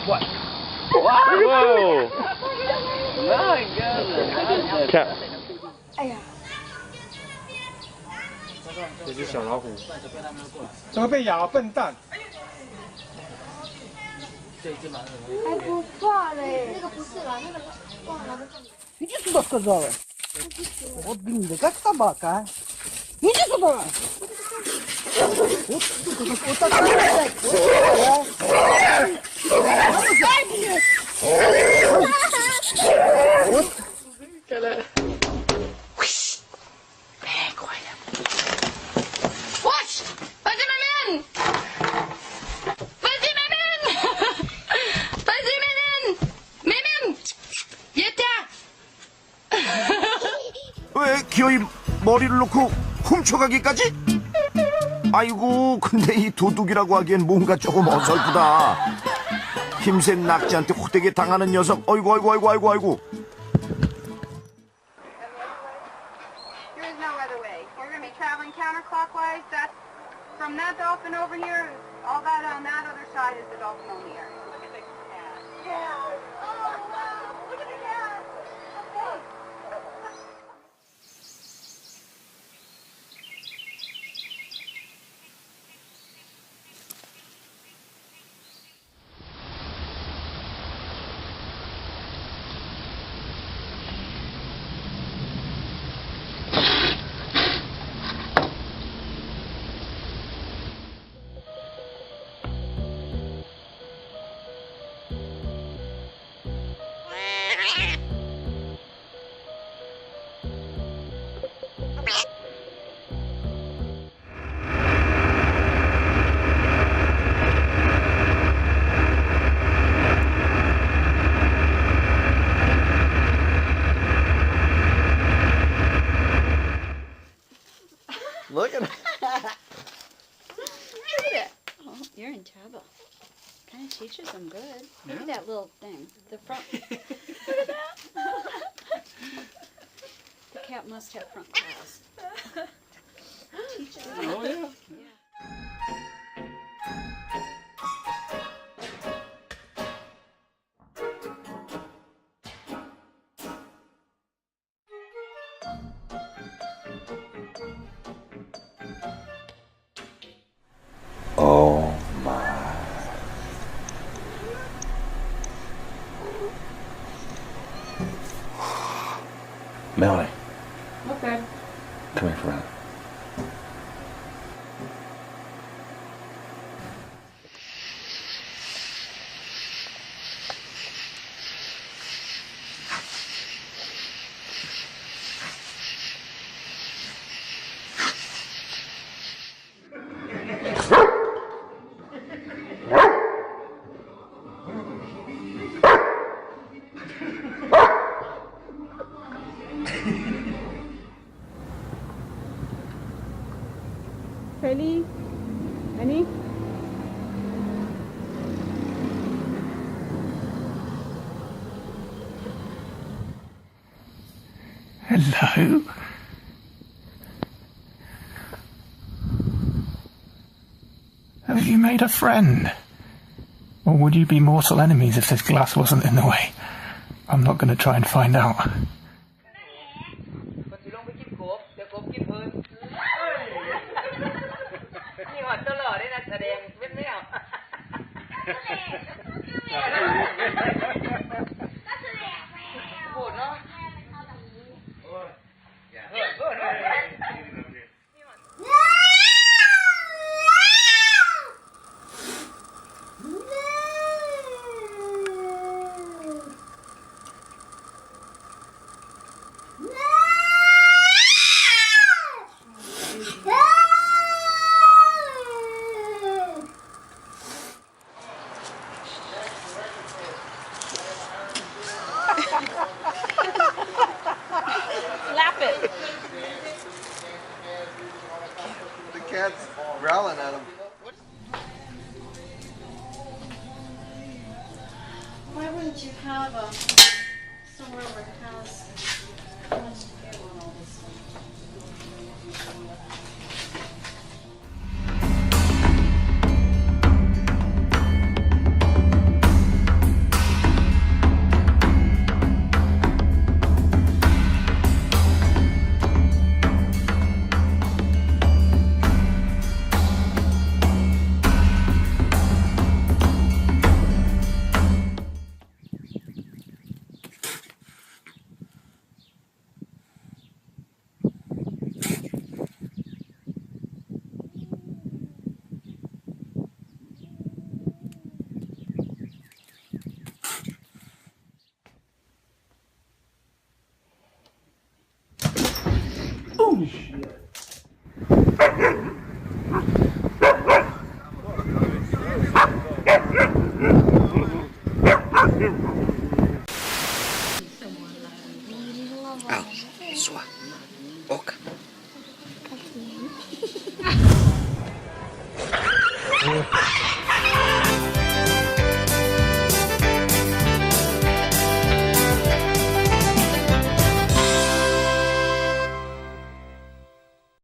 What? Whoa! My goodness. Cat. 哎呀，这只小老虎，怎么被咬？笨蛋！还不怕嘞？那个不是啦，那个忘了。 Иди сюда, сказала. Вот гнида, как собака, а? Иди сюда! Вот так, блядь! Дай, блядь! Вот. Watch! Wat is mijn man? Wat is mijn man? Wat is mijn man? Mijn man! 얘다! 왜 기어이 머리를 놓고 훔쳐가기까지? 아이고 근데 이 도둑이라고 하기엔 뭔가 조금 어설프다. 힘센 낙지한테 호되게 당하는 녀석. 어이구 아이고 아이고 아이고 아이고. There is no other way. We're going to be traveling counterclockwise. That's from that dolphin over here. All that on that other side is the dolphin only area. Look at the cat. Yeah. Oh, wow. Look at the cat. Okay. Look at it. Look at it. Oh, you're in trouble. Kind of teaches them good. Look at that little thing. The front. Look at that. The cat must have front claws. Teaches them. Oh yeah. Oh my. Melanie. Okay. Come here for a minute. Penny? Penny? Hello. Have you made a friend? Or would you be mortal enemies if this glass wasn't in the way? I'm not going to try and find out. คนสิลงไปกินกบเดี๋ยวกบกินเพิ่นนี่หอดตลอดได้นักแสดงเป็นแนวพูดเนาะเฮ้ยเฮ้ยเฮ้ย Slap it. The cat's growling at him. Why wouldn't you have somewhere where it has much to do on all this stuff? Yeah.